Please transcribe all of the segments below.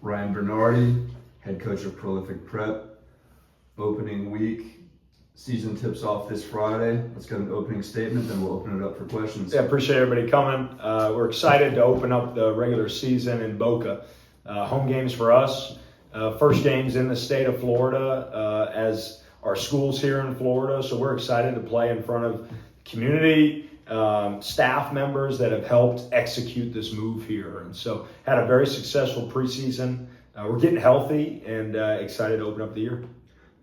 Brian Bernardi, head coach of Prolific Prep. Opening week, season tips off this Friday. Let's get an opening statement, then we'll open it up for questions. Yeah, appreciate everybody coming. We're excited to open up the regular season in Boca. Home games for us. First games in the state of Florida as our schools here in Florida. So we're excited to play in front of community, staff members that have helped execute this move here. And so had a very successful preseason. We're getting healthy and excited to open up the year.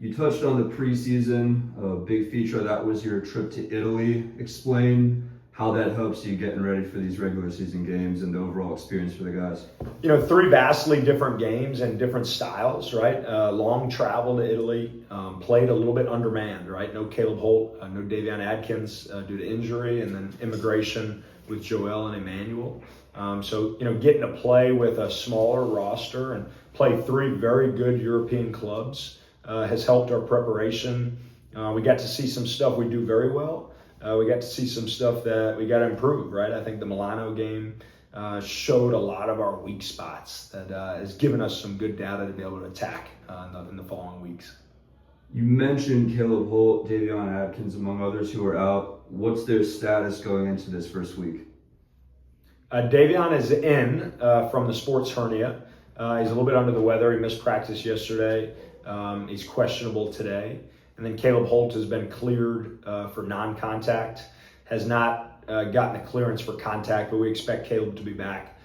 You touched on the preseason. A big feature of that was your trip to Italy. Explain how that helps you getting ready for these regular season games and the overall experience for the guys. You know, three vastly different games and different styles, right? Long travel to Italy, played a little bit undermanned, right? No Caleb Holt, no Davion Adkins due to injury, and then immigration with Joel and Emmanuel. So, you know, getting to play with a smaller roster and play three very good European clubs has helped our preparation. We got to see some stuff we do very well. We got to see some stuff that we got to improve, right? I think the Milano game showed a lot of our weak spots that has given us some good data to be able to attack in the following weeks. You mentioned Caleb Holt, Davion Adkins, among others who are out. What's their status going into this first week? Davion is in from the sports hernia. He's a little bit under the weather. He missed practice yesterday. He's questionable today. And then Caleb Holt has been cleared for non-contact, has not gotten a clearance for contact, but we expect Caleb to be back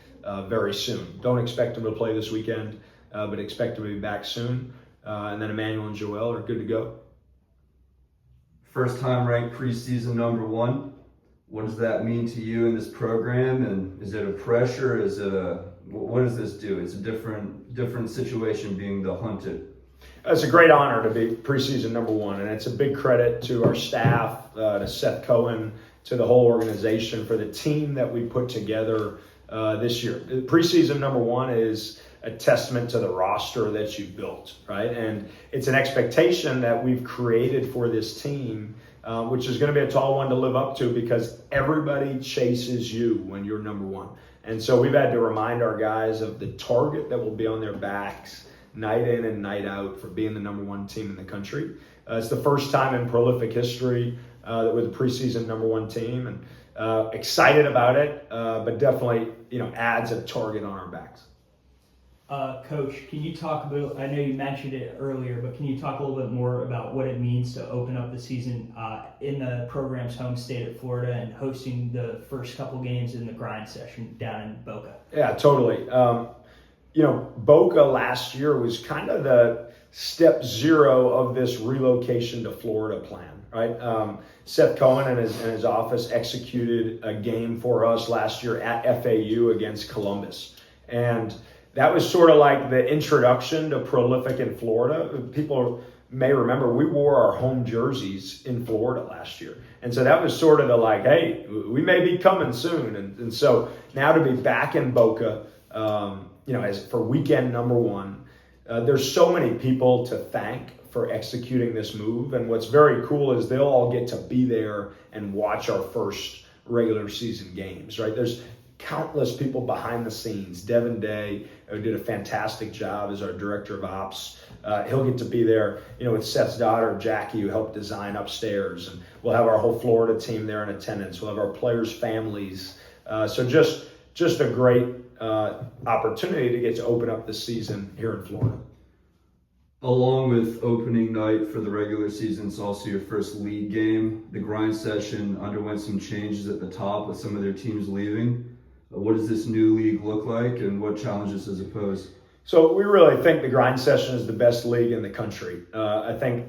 very soon. Don't expect him to play this weekend, but expect him to be back soon. And then Emmanuel and Joel are good to go. First time ranked preseason number one. What does that mean to you in this program? And is it a pressure? What does this do? It's a different situation being the hunted. It's a great honor to be preseason number one, and it's a big credit to our staff, to Seth Cohen, to the whole organization for the team that we put together this year. Preseason number one is a testament to the roster that you've built, right? And it's an expectation that we've created for this team, which is going to be a tall one to live up to because everybody chases you when you're number one. And so we've had to remind our guys of the target that will be on their backs night in and night out for being the number one team in the country. It's the first time in Prolific history that we're the preseason number one team, and excited about it, but definitely, you know, adds a target on our backs. Coach, can you talk about, I know you mentioned it earlier, but can you talk a little bit more about what it means to open up the season in the program's home state of Florida and hosting the first couple games in the grind session down in Boca? Yeah, totally. You know, Boca last year was kind of the step zero of this relocation to Florida plan, right? Seth Cohen and his office executed a game for us last year at FAU against Columbus. And that was sort of like the introduction to Prolific in Florida. People may remember we wore our home jerseys in Florida last year. And so that was sort of the like, hey, we may be coming soon. And so now to be back in Boca, you know, as for weekend number one, there's so many people to thank for executing this move. And what's very cool is they'll all get to be there and watch our first regular season games, right? There's countless people behind the scenes. Devin Day, who did a fantastic job as our director of ops. He'll get to be there, you know, with Seth's daughter, Jackie, who helped design upstairs. And we'll have our whole Florida team there in attendance. We'll have our players' families. So just a great opportunity to get to open up the season here in Florida. Along with opening night for the regular season, it's also your first league game. The grind session underwent some changes at the top with some of their teams leaving. What does this new league look like and what challenges does it pose? So we really think the grind session is the best league in the country. I think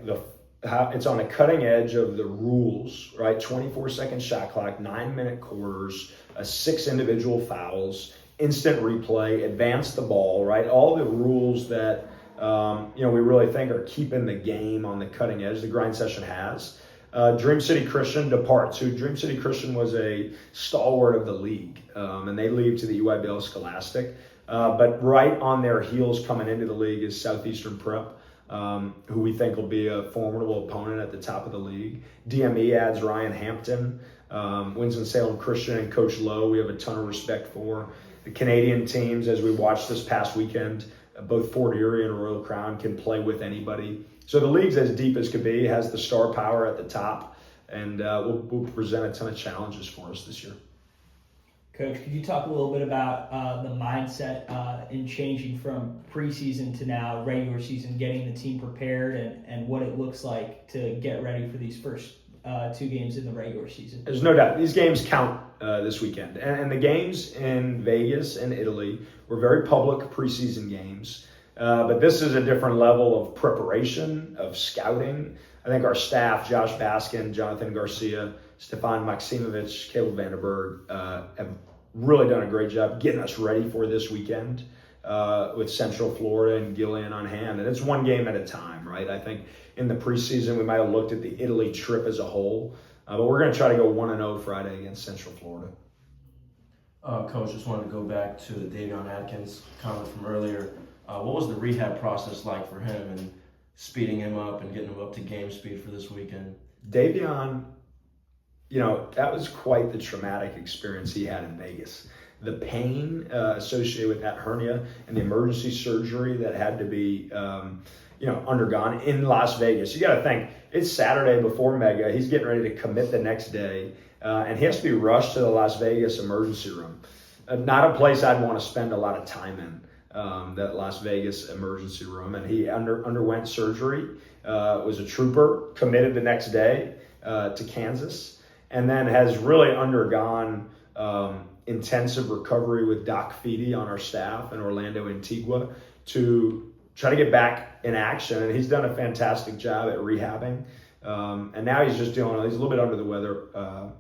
it's on the cutting edge of the rules, right? 24-second shot clock, 9-minute quarters, 6 individual fouls, instant replay, advance the ball, right? All the rules that you know, we really think are keeping the game on the cutting edge. The grind session has. Dream City Christian departs. Dream City Christian was a stalwart of the league, and they leave to the UIBL Scholastic. But right on their heels coming into the league is Southeastern Prep, who we think will be a formidable opponent at the top of the league. DME adds Ryan Hampton. Winston-Salem Christian and Coach Lowe, we have a ton of respect for. The Canadian teams, as we watched this past weekend, both Fort Erie and Royal Crown can play with anybody. So the league's as deep as could be, has the star power at the top, and will present a ton of challenges for us this year. Coach, could you talk a little bit about the mindset in changing from preseason to now regular season, getting the team prepared, and what it looks like to get ready for these first 2 games in the regular season? There's no doubt these games count this weekend, and the games in Vegas and Italy were very public preseason games. But this is a different level of preparation, of scouting. I think our staff, Josh Baskin, Jonathan Garcia, Stefan Maksimovic, Caleb Vanderberg, have really done a great job getting us ready for this weekend with Central Florida and Gillian on hand. And it's one game at a time, right? I think in the preseason we might have looked at the Italy trip as a whole, but we're going to try to go 1-0 Friday against Central Florida. Coach, just wanted to go back to the Davion Atkins comment from earlier. What was the rehab process like for him and speeding him up and getting him up to game speed for this weekend? Davion, that was quite the traumatic experience he had in Vegas. The pain associated with that hernia and the emergency surgery that had to be, undergone in Las Vegas. You got to think, it's Saturday before Mega. He's getting ready to commit the next day, and he has to be rushed to the Las Vegas emergency room. Not a place I'd want to spend a lot of time in, that Las Vegas emergency room. And he underwent surgery, was a trooper, committed the next day to Kansas, and then has really undergone intensive recovery with Doc Feedy on our staff in Orlando, Antigua, to try to get back in action. And he's done a fantastic job at rehabbing. And now he's just he's a little bit under the weather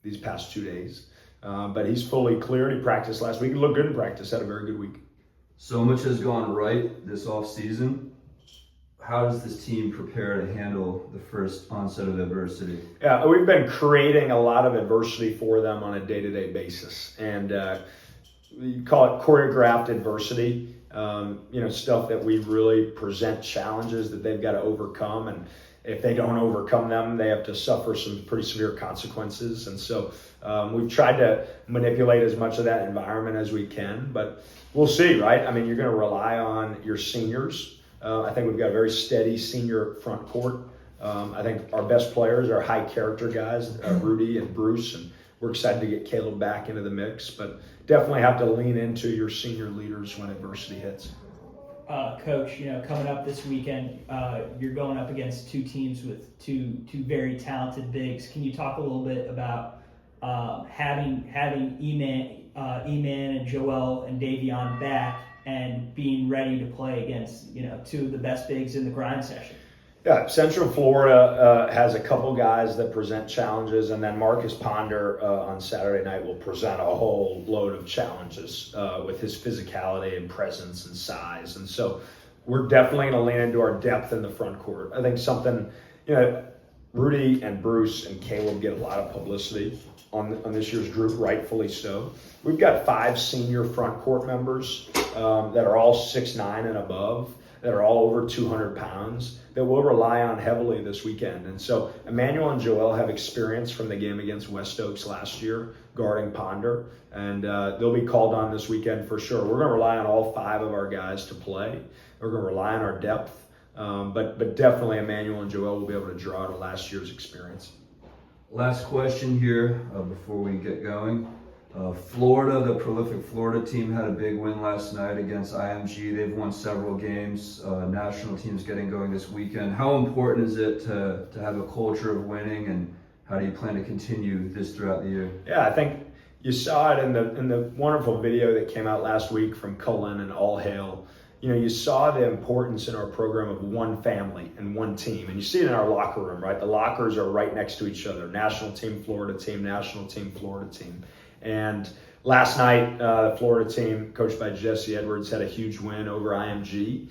these past 2 days. But he's fully cleared. He practiced last week. He looked good in practice, had a very good week. So much has gone right this offseason. How does this team prepare to handle the first onset of adversity? Yeah, we've been creating a lot of adversity for them on a day-to-day basis. And you call it choreographed adversity, stuff that we really present challenges that they've got to overcome. And if they don't overcome them, they have to suffer some pretty severe consequences. And so we've tried to manipulate as much of that environment as we can. But we'll see, right? I mean, you're going to rely on your seniors. I think we've got a very steady senior front court. I think our best players are high character guys, Rudy and Bruce, and we're excited to get Caleb back into the mix, but definitely have to lean into your senior leaders when adversity hits. Coach, coming up this weekend, you're going up against 2 teams with two very talented bigs. Can you talk a little bit about having E-Man and Joel and Davion back and being ready to play against 2 of the best bigs in the grind session? Yeah, Central Florida has a couple guys that present challenges, and then Marcus Ponder on Saturday night will present a whole load of challenges with his physicality and presence and size. And so we're definitely going to lean into our depth in the front court. I think something, Rudy and Bruce and Caleb get a lot of publicity on this year's group, rightfully so. We've got 5 senior front court members that are all 6'9" and above, that are all over 200 pounds, that we'll rely on heavily this weekend. And so Emmanuel and Joel have experience from the game against West Oaks last year, guarding Ponder, and they'll be called on this weekend for sure. We're going to rely on all 5 of our guys to play. We're going to rely on our depth, but definitely Emmanuel and Joel will be able to draw out of last year's experience. Last question here before we get going. Florida, the prolific Florida team, had a big win last night against IMG. They've won several games. National team's getting going this weekend. How important is it to have a culture of winning, and how do you plan to continue this throughout the year? Yeah, I think you saw it in the wonderful video that came out last week from Cullen and All Hail. You saw the importance in our program of one family and one team. And you see it in our locker room, right? The lockers are right next to each other. National team, Florida team, national team, Florida team. And last night, the Florida team, coached by Jesse Edwards, had a huge win over IMG,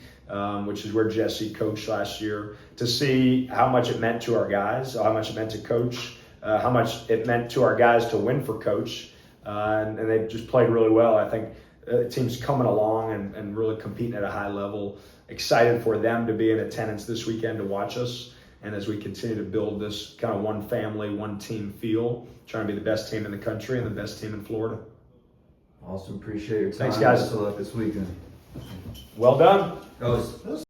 which is where Jesse coached last year. To see how much it meant to our guys, how much it meant to coach, how much it meant to our guys to win for coach. And they just played really well. I think the team's coming along and really competing at a high level. Excited for them to be in attendance this weekend to watch us. And as we continue to build this kind of one family, one team feel, trying to be the best team in the country and the best team in Florida. Awesome. Appreciate your time. Thanks, guys. Best of luck this weekend. Well done. That was